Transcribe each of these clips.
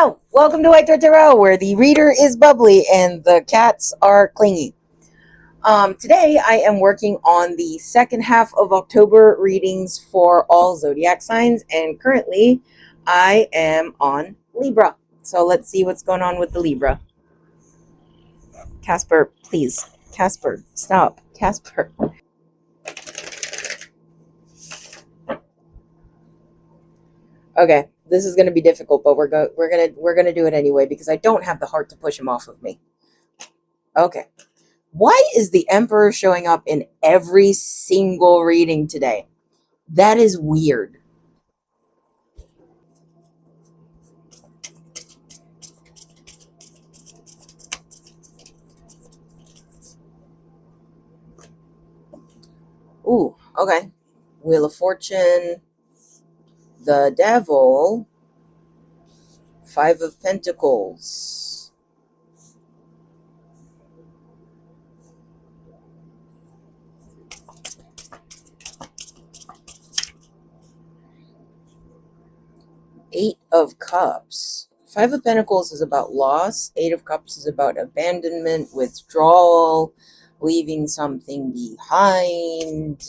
Hello, welcome to White Thread Tarot, where the reader is bubbly and the cats are clingy. Today I am working on the second half of October readings for all zodiac signs, and currently I am on Libra. So let's see what's going on with the Libra. Casper, please. Casper, stop. Casper. Okay, this is going to be difficult, but we're gonna do it anyway because I don't have the heart to push him off of me. Okay. Why is the Emperor showing up in every single reading today? That is weird. Ooh, okay. Wheel of Fortune, the Devil, Five of Pentacles, Eight of Cups. Five of Pentacles is about loss. Eight of Cups is about abandonment, withdrawal, leaving something behind.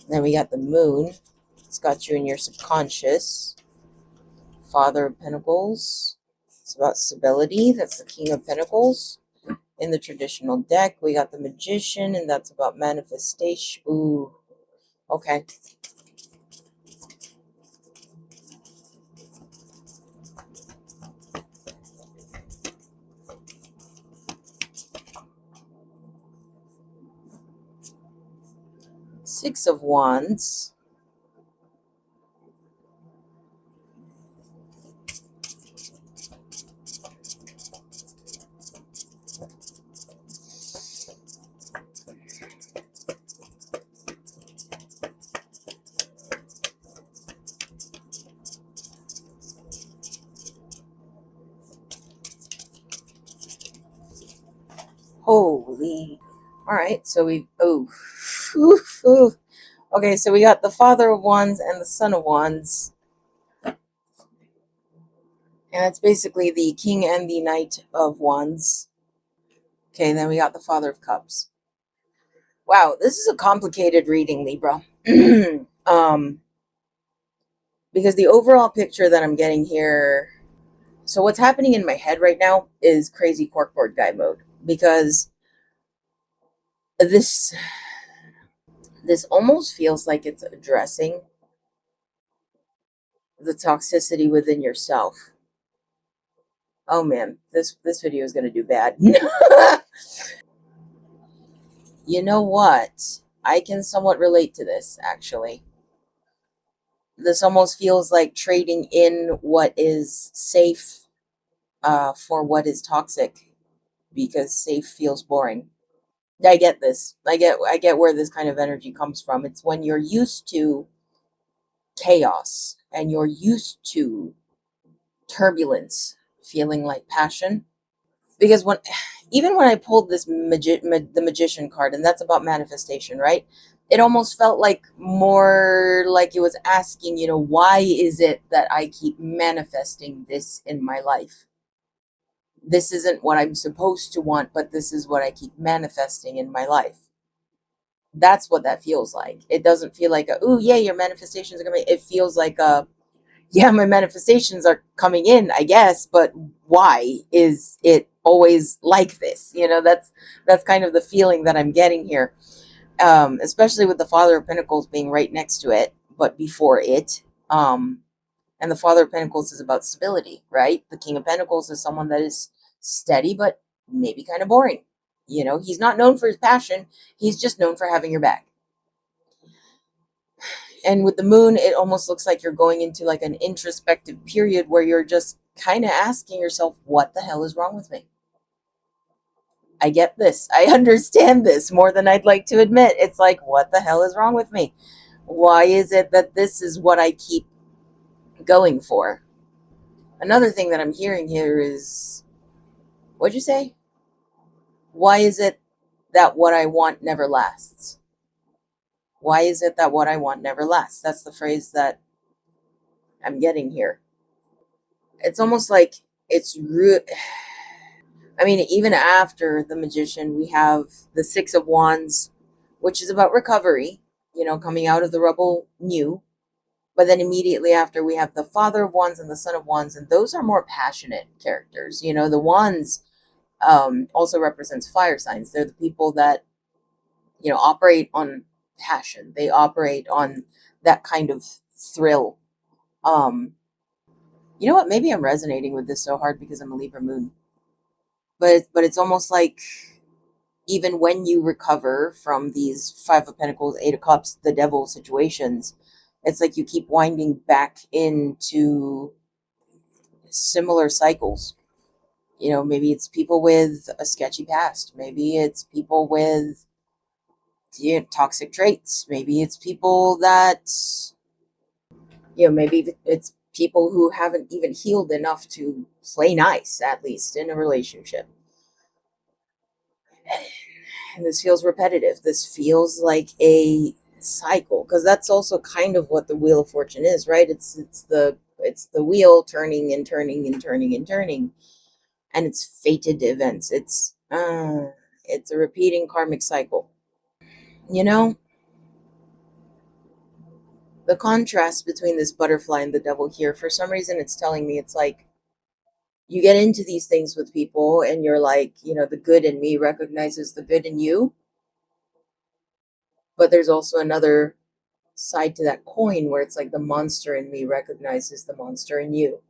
Then we got the Moon. It's got you in your subconscious. Father of Pentacles. It's about stability. That's the King of Pentacles. In the traditional deck, we got the Magician, and that's about manifestation. Ooh, okay. Six of Wands. Holy. All right, so we, okay, so we got the Father of Wands and the Son of Wands. And that's basically the King and the Knight of Wands. Okay, then we got the Father of Cups. Wow, this is a complicated reading, Libra. Because the overall picture that I'm getting here, so what's happening in my head right now is crazy corkboard guy mode, because this almost feels like it's addressing the toxicity within yourself. Oh man, this video is going to do bad. You know what? I can somewhat relate to this, actually. This almost feels like trading in what is safe for what is toxic, because safe feels boring. I get this. I get where this kind of energy comes from. It's when you're used to chaos and you're used to turbulence feeling like passion. Because even when I pulled this the Magician card, and that's about manifestation, right? It almost felt like more like it was asking, why is it that I keep manifesting this in my life? This isn't what I'm supposed to want, but this is what I keep manifesting in my life. That's what that feels like. It doesn't feel like oh yeah, your manifestations are coming. It feels like yeah, my manifestations are coming in, I guess, but why is it always like this? That's kind of the feeling that I'm getting here, especially with the Father of Pentacles being right next to it, but before it. And the Father of Pentacles is about stability, right? The King of Pentacles is someone that is steady, but maybe kind of boring. He's not known for his passion. He's just known for having your back. And with the Moon, it almost looks like you're going into like an introspective period where you're just kind of asking yourself, what the hell is wrong with me? I get this. I understand this more than I'd like to admit. It's like, what the hell is wrong with me? Why is it that this is what I keep going for? Another thing that I'm hearing here is, what'd you say? Why is it that what I want never lasts? Why is it that what I want never lasts? That's the phrase that I'm getting here. It's almost like it's I mean, even after the magician, we have the Six of Wands, which is about recovery, coming out of the rubble new. But then immediately after, we have the Father of Wands and the Son of Wands, and those are more passionate characters. The Wands also represents fire signs. They're the people that, operate on passion. They operate on that kind of thrill. Um, you know what? Maybe I'm resonating with this so hard because I'm a Libra moon. But it's almost like even when you recover from these Five of Pentacles, Eight of Cups, the Devil situations, it's like you keep winding back into similar cycles. Maybe it's people with a sketchy past. Maybe it's people with toxic traits. Maybe it's people that, maybe it's people who haven't even healed enough to play nice, at least in a relationship. And this feels repetitive. This feels like a cycle, because that's also kind of what the Wheel of Fortune is, right? It's the wheel turning and turning and turning and turning, and it's fated events. It's a repeating karmic cycle. You know, the contrast between this butterfly and the devil here, for some reason, it's telling me it's like you get into these things with people and you're like, the good in me recognizes the good in you, but there's also another side to that coin where it's like the monster in me recognizes the monster in you.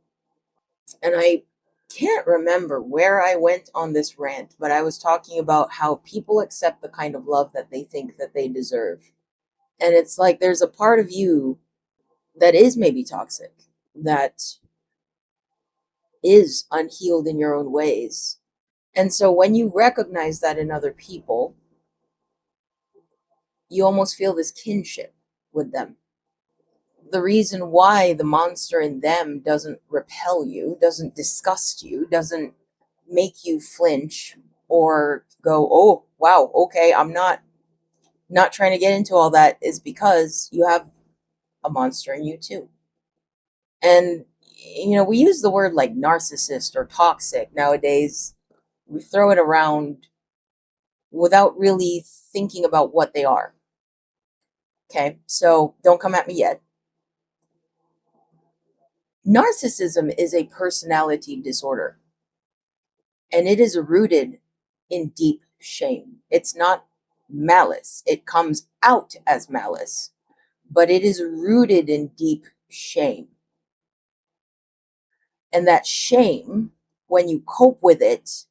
And I can't remember where I went on this rant, but I was talking about how people accept the kind of love that they think that they deserve. And it's like there's a part of you that is maybe toxic, that is unhealed in your own ways. And so when you recognize that in other people, you almost feel this kinship with them. The reason why the monster in them doesn't repel you, doesn't disgust you, doesn't make you flinch or go, oh, wow, okay, I'm not trying to get into all that, is because you have a monster in you too. And we use the word like narcissist or toxic nowadays. We throw it around without really thinking about what they are. Okay, so don't come at me yet. Narcissism is a personality disorder, and it is rooted in deep shame. It's not malice, it comes out as malice, but it is rooted in deep shame. And that shame, when you cope with it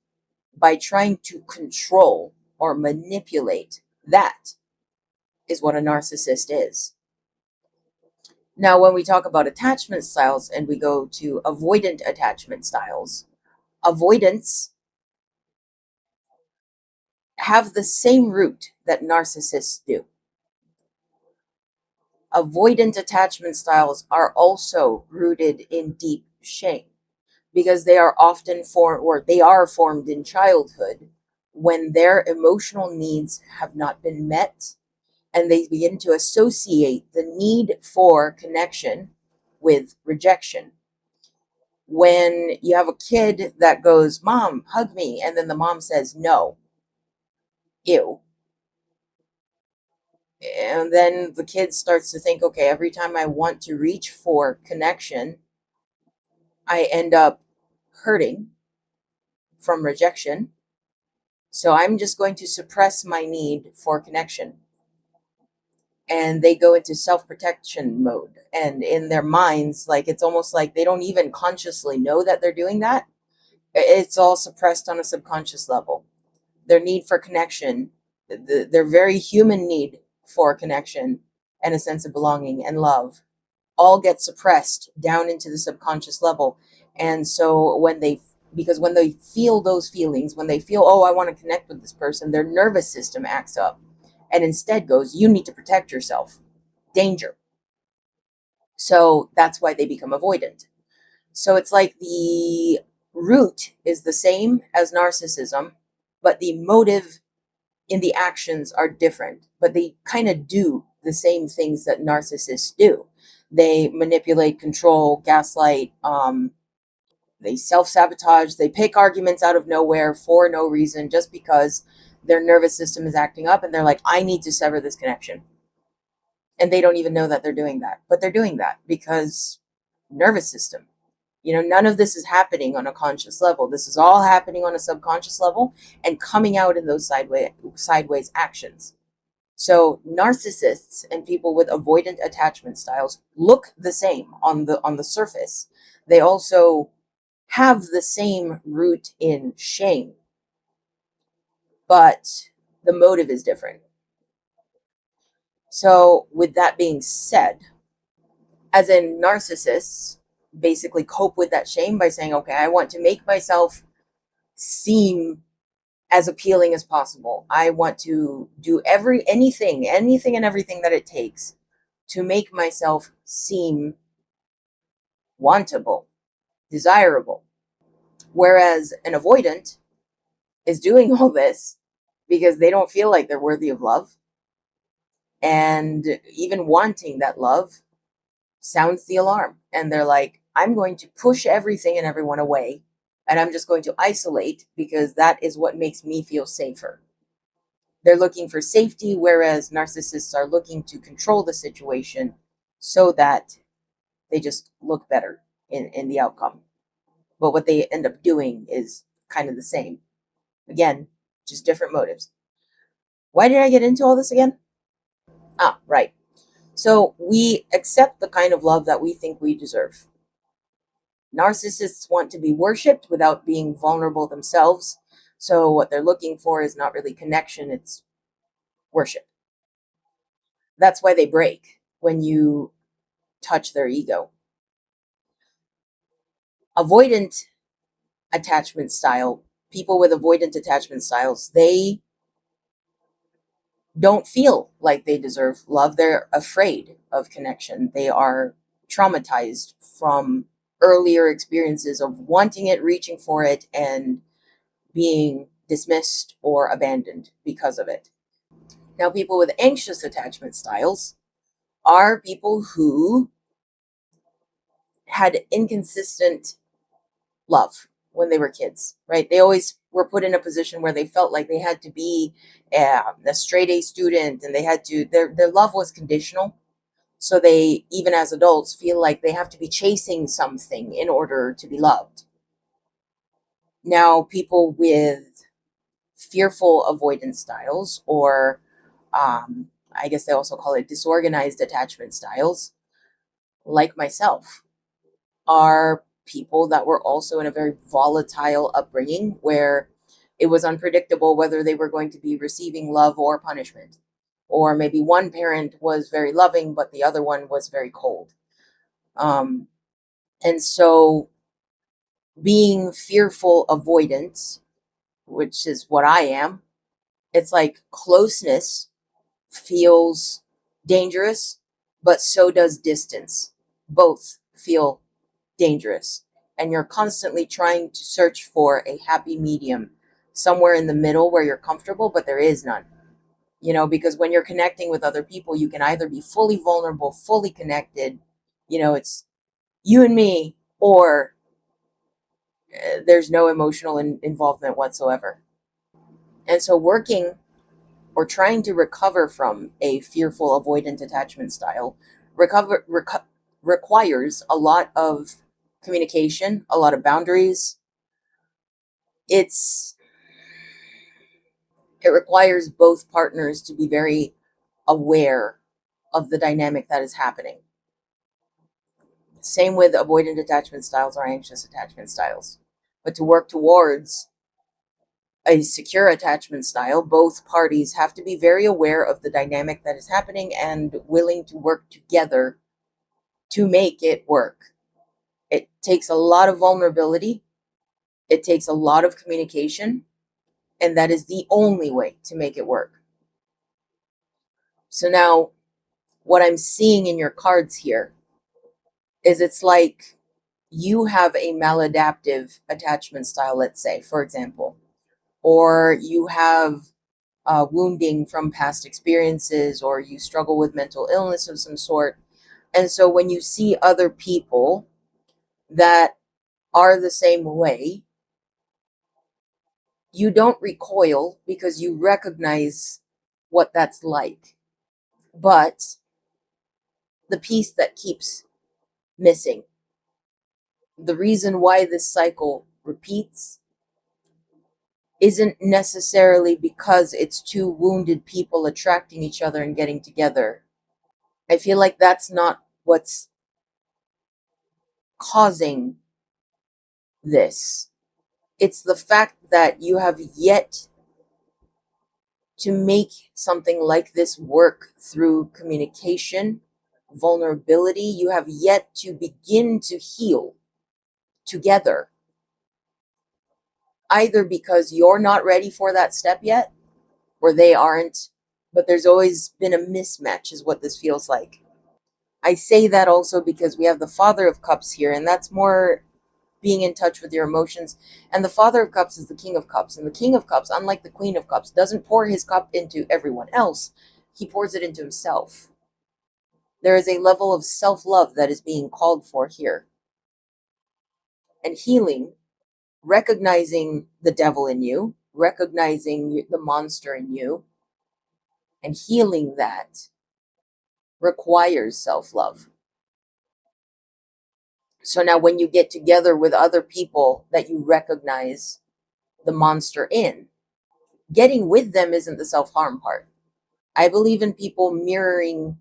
by trying to control or manipulate, that is what a narcissist is. Now, when we talk about attachment styles and we go to avoidant attachment styles, avoidants have the same root that narcissists do. Avoidant attachment styles are also rooted in deep shame, because they are often formed in childhood when their emotional needs have not been met, and they begin to associate the need for connection with rejection. When you have a kid that goes, "Mom, hug me," and then the mom says, "No, ew." And then the kid starts to think, okay, every time I want to reach for connection, I end up hurting from rejection. So I'm just going to suppress my need for connection. And they go into self protection mode. And in their minds, like it's almost like they don't even consciously know that they're doing that. It's all suppressed on a subconscious level. Their need for connection, their very human need for connection and a sense of belonging and love, all get suppressed down into the subconscious level. And so because when they feel those feelings, when they feel, oh, I want to connect with this person, their nervous system acts up and instead goes, you need to protect yourself. Danger. So that's why they become avoidant. So it's like the root is the same as narcissism, but the motive in the actions are different, but they kind of do the same things that narcissists do. They manipulate, control, gaslight, They self-sabotage. They pick arguments out of nowhere for no reason, just because their nervous system is acting up, and they're like, I need to sever this connection. And they don't even know that they're doing that, but they're doing that because nervous system. None of this is happening on a conscious level. This is all happening on a subconscious level and coming out in those sideways actions. So narcissists and people with avoidant attachment styles look the same on the surface. They also have the same root in shame, but the motive is different. So with that being said, as in narcissists basically cope with that shame by saying, okay, I want to make myself seem as appealing as possible. I want to do anything and everything that it takes to make myself seem wantable, desirable. Whereas an avoidant is doing all this because they don't feel like they're worthy of love. And even wanting that love sounds the alarm. And they're like, I'm going to push everything and everyone away. And I'm just going to isolate because that is what makes me feel safer. They're looking for safety, whereas narcissists are looking to control the situation so that they just look better in the outcome. But what they end up doing is kind of the same. Again, just different motives. Why did I get into all this again? Right. So we accept the kind of love that we think we deserve. Narcissists want to be worshipped without being vulnerable themselves. So what they're looking for is not really connection, it's worship. That's why they break when you touch their ego. Avoidant attachment style, people with avoidant attachment styles, they don't feel like they deserve love. They're afraid of connection. They are traumatized from earlier experiences of wanting it, reaching for it, and being dismissed or abandoned because of it. Now, people with anxious attachment styles are people who had inconsistent love when they were kids, right? They always were put in a position where they felt like they had to be a straight A student, and they had to, their love was conditional. So they, even as adults, feel like they have to be chasing something in order to be loved. Now, people with fearful avoidance styles, or I guess they also call it disorganized attachment styles, like myself, are people that were also in a very volatile upbringing where it was unpredictable whether they were going to be receiving love or punishment. Or maybe one parent was very loving, but the other one was very cold. And so being fearful avoidant, which is what I am, it's like closeness feels dangerous, but so does distance. Both feel dangerous. And you're constantly trying to search for a happy medium, somewhere in the middle where you're comfortable, but there is none. Because when you're connecting with other people, you can either be fully vulnerable, fully connected, it's you and me, or there's no emotional involvement whatsoever. And so working or trying to recover from a fearful avoidant attachment style requires a lot of communication, a lot of boundaries. It requires both partners to be very aware of the dynamic that is happening. Same with avoidant attachment styles or anxious attachment styles. But to work towards a secure attachment style, both parties have to be very aware of the dynamic that is happening and willing to work together to make it work. It takes a lot of vulnerability. It takes a lot of communication. And that is the only way to make it work. So now, what I'm seeing in your cards here is it's like you have a maladaptive attachment style, let's say, for example, or you have wounding from past experiences, or you struggle with mental illness of some sort. And so when you see other people that are the same way, you don't recoil because you recognize what that's like. But the piece that keeps missing, the reason why this cycle repeats, isn't necessarily because it's two wounded people attracting each other and getting together. I feel like that's not what's causing this. It's the fact that you have yet to make something like this work through communication, vulnerability. You have yet to begin to heal together, either because you're not ready for that step yet or they aren't, but there's always been a mismatch, is what this feels like. I say that also because we have the Father of Cups here, and that's more being in touch with your emotions. And the Father of Cups is the King of Cups. And the King of Cups, unlike the Queen of Cups, doesn't pour his cup into everyone else, he pours it into himself. There is a level of self love that is being called for here. And healing, recognizing the devil in you, recognizing the monster in you, and healing that requires self love. So now, when you get together with other people that you recognize the monster in, getting with them isn't the self harm part. I believe in people mirroring,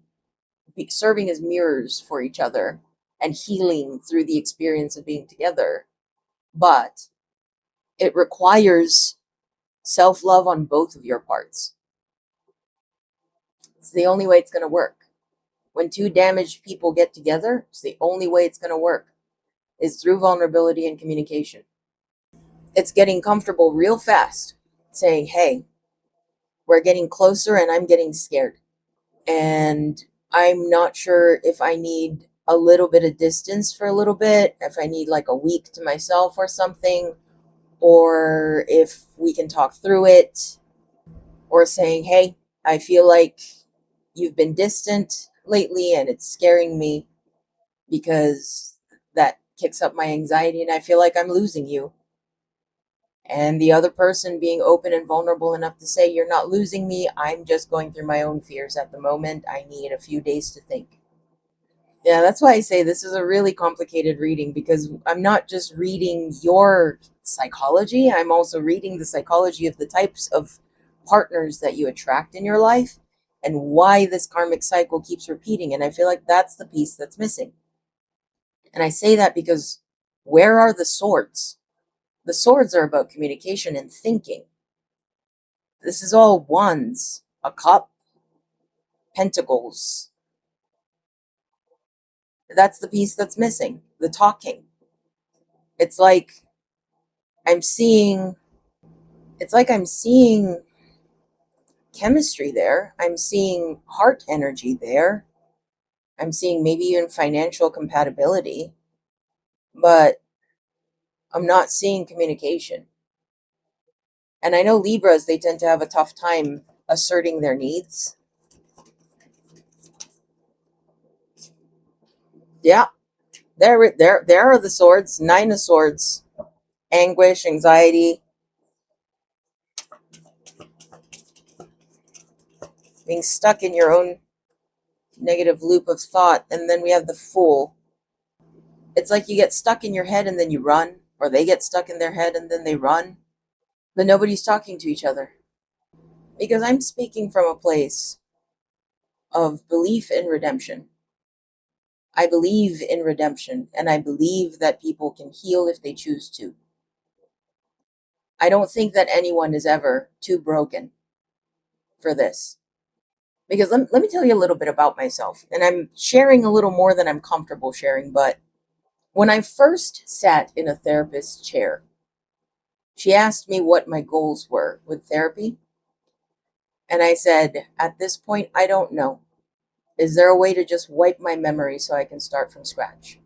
serving as mirrors for each other and healing through the experience of being together. But it requires self love on both of your parts. It's the only way it's going to work. When two damaged people get together, it's the only way it's going to work, is through vulnerability and communication. It's getting comfortable real fast, saying, hey, we're getting closer and I'm getting scared. And I'm not sure if I need a little bit of distance for a little bit, if I need like a week to myself or something, or if we can talk through it, or saying, hey, I feel like you've been distant lately and it's scaring me because that kicks up my anxiety and I feel like I'm losing you. And the other person being open and vulnerable enough to say, you're not losing me. I'm just going through my own fears at the moment. I need a few days to think. Yeah, that's why I say this is a really complicated reading, because I'm not just reading your psychology, I'm also reading the psychology of the types of partners that you attract in your life and why this karmic cycle keeps repeating. And I feel like that's the piece that's missing. And I say that because where are the swords? The swords are about communication and thinking. This is all wands, a cup, pentacles. That's the piece that's missing, the talking. It's like I'm seeing, it's like I'm seeing chemistry there. I'm seeing heart energy there. I'm seeing maybe even financial compatibility, but I'm not seeing communication. And I know Libras, they tend to have a tough time asserting their needs. Yeah, there are the swords, nine of swords, anguish, anxiety, being stuck in your own negative loop of thought. And then we have the fool. It's like you get stuck in your head and then you run, or they get stuck in their head and then they run, but nobody's talking to each other. Because I'm speaking from a place of belief in redemption. I believe in redemption, and I believe that people can heal if they choose to. I don't think that anyone is ever too broken for this. Because let me tell you a little bit about myself. And I'm sharing a little more than I'm comfortable sharing, but when I first sat in a therapist's chair, she asked me what my goals were with therapy. And I said, at this point, I don't know. Is there a way to just wipe my memory so I can start from scratch?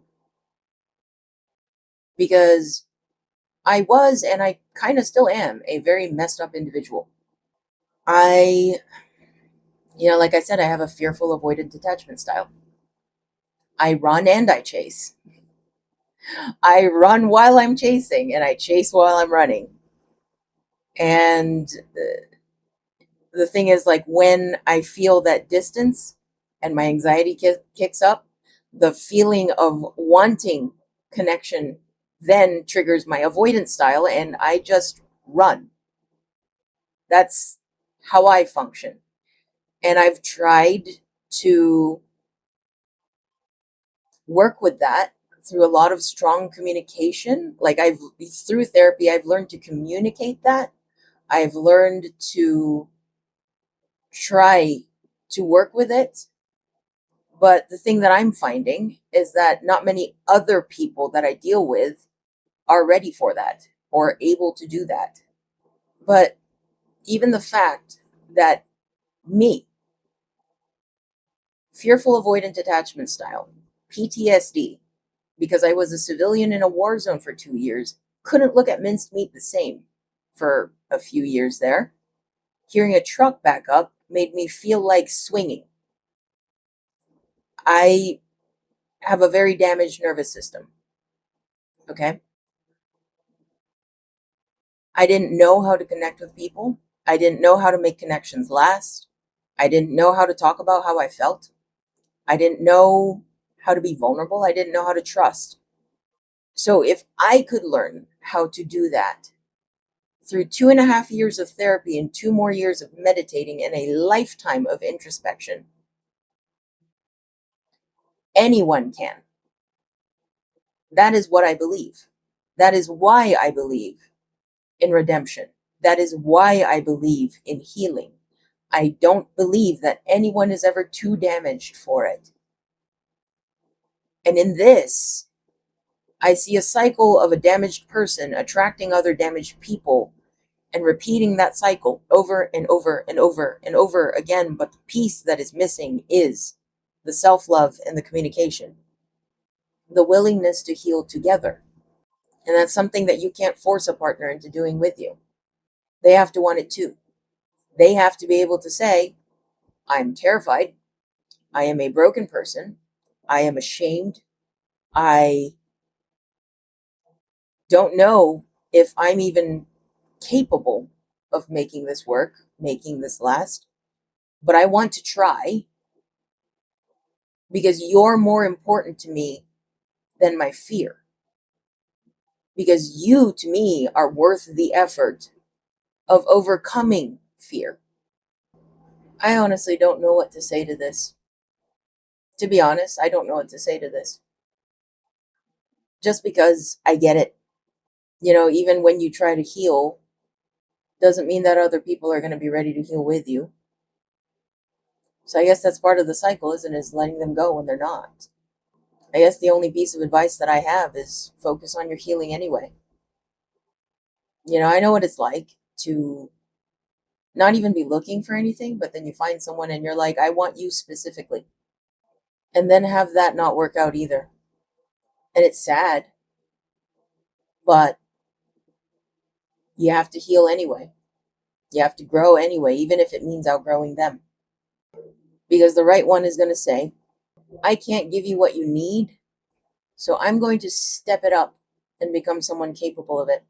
Because I was, and I kind of still am, a very messed up individual. I, like I said, I have a fearful avoidant attachment style. I run and I chase. I run while I'm chasing, and I chase while I'm running. And the thing is, like, when I feel that distance and my anxiety kicks up, the feeling of wanting connection then triggers my avoidance style, and I just run. That's how I function. And I've tried to work with that through a lot of strong communication. Like, I've through therapy, I've learned to communicate that. I've learned to try to work with it. But the thing that I'm finding is that not many other people that I deal with are ready for that or able to do that. But even the fact that me, fearful avoidant attachment style, PTSD, because I was a civilian in a war zone for 2 years, couldn't look at minced meat the same for a few years there. Hearing a truck back up made me feel like swinging. I have a very damaged nervous system. Okay. I didn't know how to connect with people. I didn't know how to make connections last. I didn't know how to talk about how I felt. I didn't know how to be vulnerable. I didn't know how to trust. So if I could learn how to do that through 2.5 years of therapy and 2 more years of meditating and a lifetime of introspection, anyone can. That is what I believe. That is why I believe in redemption. That is why I believe in healing. I don't believe that anyone is ever too damaged for it. And in this, I see a cycle of a damaged person attracting other damaged people and repeating that cycle over and over and over and over again. But the piece that is missing is the self love and the communication, the willingness to heal together. And that's something that you can't force a partner into doing with you. They have to want it too. They have to be able to say, I'm terrified. I am a broken person. I am ashamed. I don't know if I'm even capable of making this work, making this last, but I want to try because you're more important to me than my fear. Because you, to me, are worth the effort of overcoming fear. I honestly don't know what to say to this. To be honest, I don't know what to say to this. Just because I get it. Even when you try to heal, doesn't mean that other people are going to be ready to heal with you. So I guess that's part of the cycle, isn't it? Is letting them go when they're not. I guess the only piece of advice that I have is focus on your healing anyway. I know what it's like to not even be looking for anything, but then you find someone and you're like, I want you specifically. And then have that not work out either. And it's sad, but you have to heal anyway. You have to grow anyway, even if it means outgrowing them. Because the right one is going to say, I can't give you what you need, so I'm going to step it up and become someone capable of it.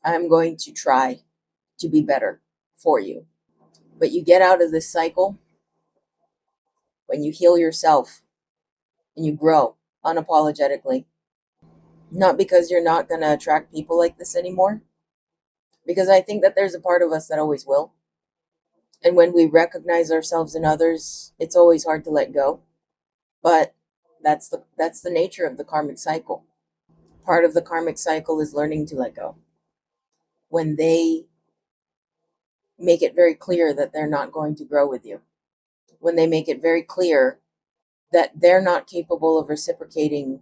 I'm going to try to be better for you. But you get out of this cycle when you heal yourself and you grow unapologetically. Not because you're not going to attract people like this anymore, because I think that there's a part of us that always will. And when we recognize ourselves in others, it's always hard to let go. But that's the nature of the karmic cycle. Part of the karmic cycle is learning to let go. When they make it very clear that they're not going to grow with you, when they make it very clear that they're not capable of reciprocating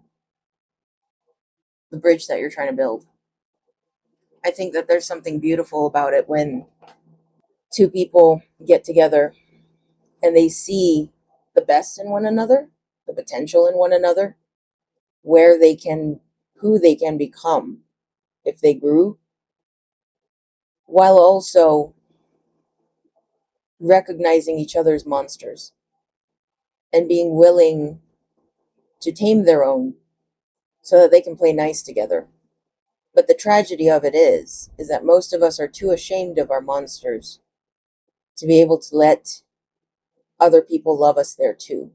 the bridge that you're trying to build. I think that there's something beautiful about it when two people get together and they see the best in one another, the potential in one another, where they can, who they can become if they grew, while also recognizing each other's monsters and being willing to tame their own so that they can play nice together. But the tragedy of it is that most of us are too ashamed of our monsters to be able to let other people love us there too.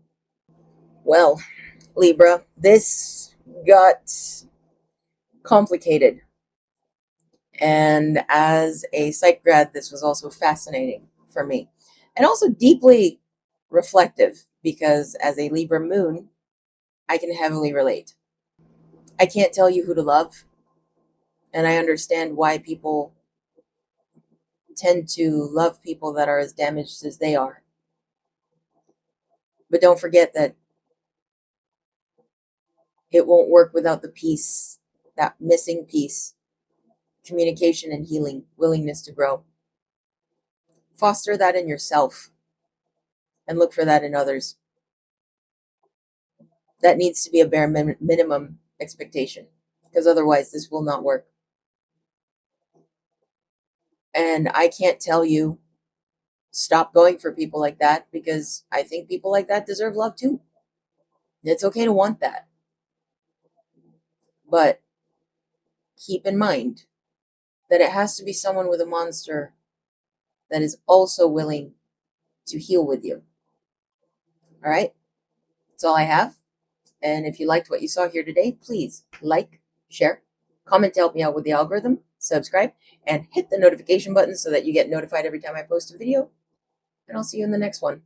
Well, Libra, this got complicated. And as a psych grad, this was also fascinating for me and also deeply reflective because as a Libra moon, I can heavily relate. I can't tell you who to love, and I understand why people tend to love people that are as damaged as they are. But don't forget that it won't work without the piece, that missing piece, communication and healing, willingness to grow. Foster that in yourself and look for that in others. That needs to be a bare minimum expectation because otherwise this will not work. And I can't tell you stop going for people like that because I think people like that deserve love too. It's okay to want that. But keep in mind that it has to be someone with a monster that is also willing to heal with you. All right? That's all I have. And if you liked what you saw here today, please like, share, comment to help me out with the algorithm, subscribe, and hit the notification button so that you get notified every time I post a video. And I'll see you in the next one.